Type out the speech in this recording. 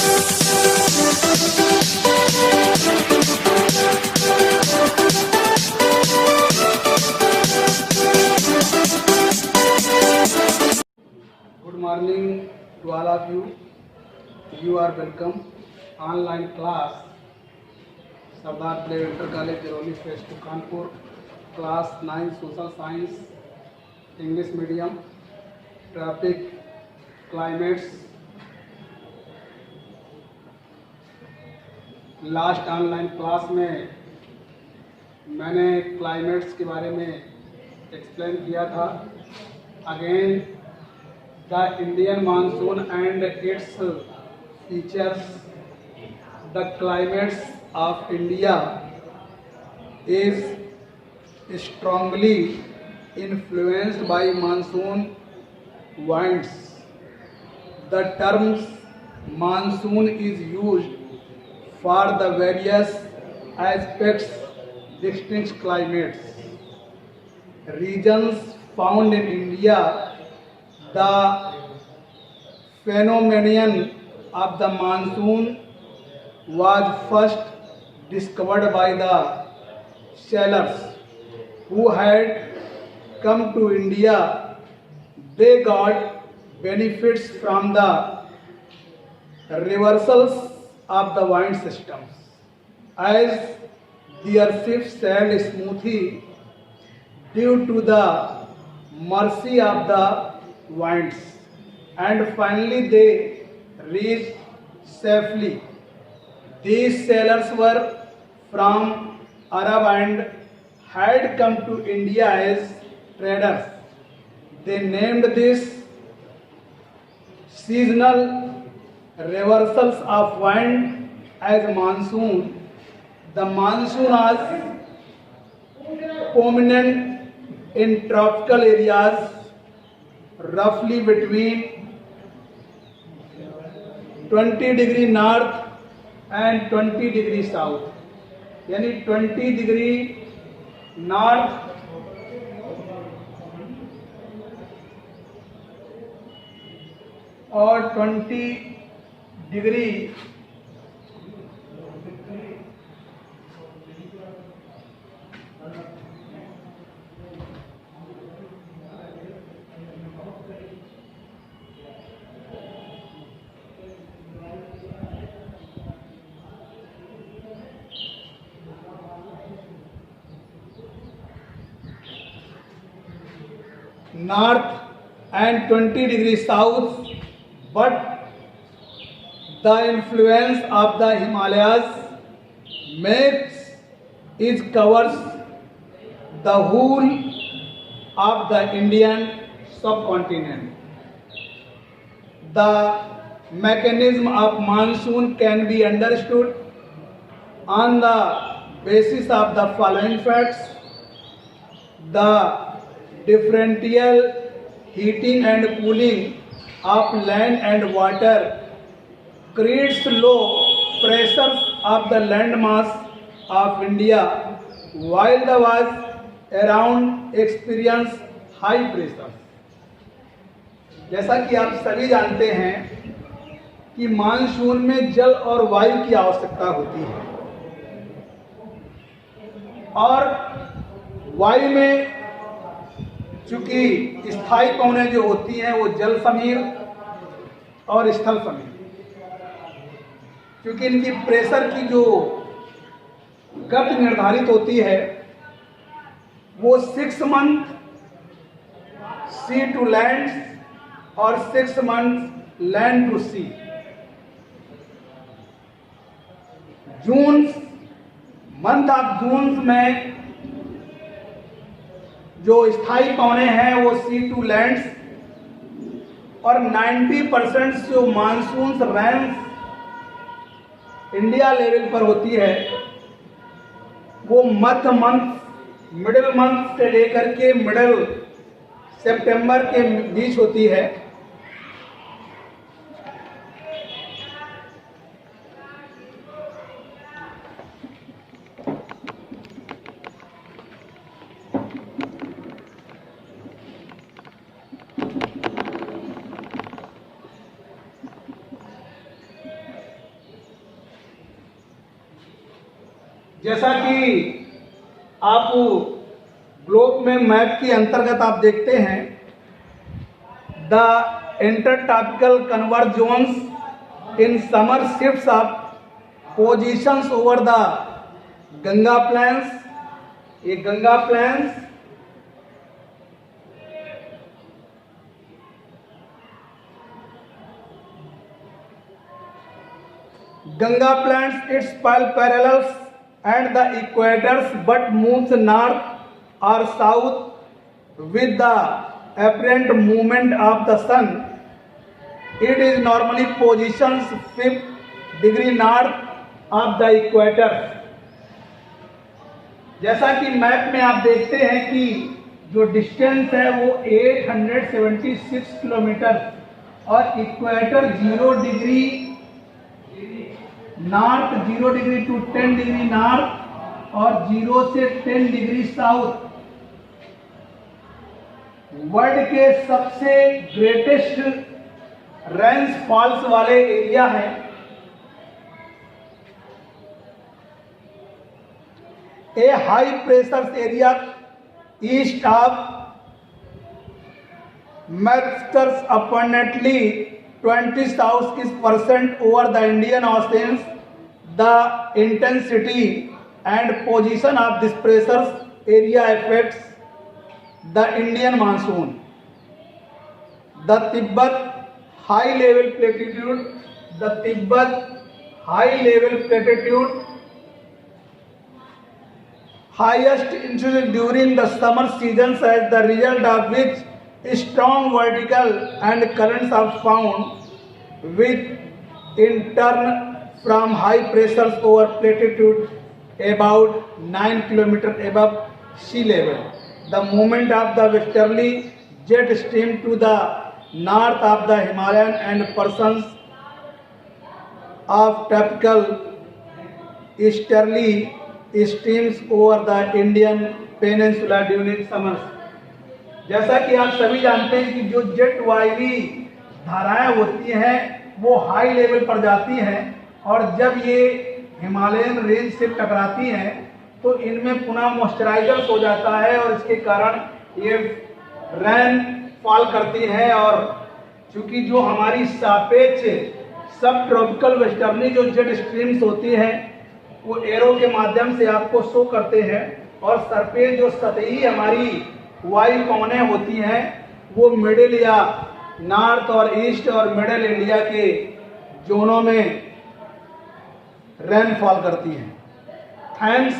Good morning to all of you. You are welcome. Online class Sardar Play Inter College Jeroli Phase to Kanpur. Class 9 Social Science English Medium. Traffic Climates. Last online class में मैंने climates के बारे में explain किया था. Again the Indian monsoon and its features. The climates of India is strongly influenced by monsoon winds. The term monsoon is used for the various aspects distinct climates. Regions found in India. The phenomenon of the monsoon was first discovered by the sailors who had come to India. They got benefits from the reversals of the wind systems as their ships sailed smoothly due to the mercy of the winds, and finally they reached safely. These sailors were from Arab and had come to India as traders. They named this seasonal reversals of wind as monsoon. The monsoon was prominent in tropical areas roughly between 20 degree north and 20 degree south, यानी 20 degree north और 20 degree north and 20 degrees south, but the influence of the Himalayas makes it covers the whole of the Indian subcontinent. The mechanism of monsoon can be understood on the basis of the following facts. The differential heating and cooling of land and water creates low pressures of the landmass of India, while the was around experience high pressure. जैसा कि आप सभी जानते हैं कि monsoon में जल और वायु की आवश्यकता होती है, और वायु में चूंकि स्थायी पवनें जो होती हैं वो जल समीर और स्थल समीर, क्योंकि इनकी प्रेशर की जो गति निर्धारित होती है वो 6 मंथ सी टू लैंड और 6 month land to sea. June month of June में जो स्थायी पवनें हैं वो सी टू लैंड्स, और 90% जो मानसून रेंस इंडिया लेवल पर होती है वो मध्य मंथ मिडिल मंथ से लेकर के मिडिल सितंबर के बीच होती है. जैसा कि आप ग्लोब में मैप के अंतर्गत आप देखते हैं, the intertropical convergence in summer shifts of positions over the Ganga plains. ये Ganga plains its parallels and the equators but moves north or south with the apparent movement of the sun. It is normally positions 5 degree north of the equator। जैसा कि map में आप देखते हैं कि जो distance है वो 876 किलोमीटर और equator 0 degree north, 0 degree to 10 degree north और 0 से 10 डिग्री साउथ वर्ल्ड के सबसे ग्रेटेस्ट रेंस फॉल्स वाले एरिया है। A high pressure area east of मैक्सटर्स opportunately 26% over the Indian Oceans। The intensity and position of this pressure area affects the Indian monsoon। The Tibet high level platitude highest intensity during the summer seasons, as the result of which strong vertical and currents are found with in turn from high pressures over platitude about 9 km above sea level। The movement of the westerly jet stream to the north of the Himalayan and portions of tropical easterly streams over the Indian peninsula during summers। जैसा कि आप सभी जानते हैं कि जो jet Vayavi धाराएं होती हैं वो हाई लेवल पर जाती हैं और जब ये हिमालयन रेंज से टकराती हैं तो इनमें पुनः मॉइस्चराइजर्स हो जाता है और इसके कारण ये रेन फॉल करती हैं। और चूंकि जो हमारी सापेक्ष सब ट्रॉपिकल वेस्टर्नी जो जेट स्ट्रीम्स होती हैं वो एरो के माध्यम से आपको शो करते हैं और सरफेस जो सतही हमारी वायु कौनें होती हैं वो मिडिल या नॉर्थ और ईस्ट और मिडिल इंडिया के जोनों में रेनफॉल करती हैं। थैंक्स।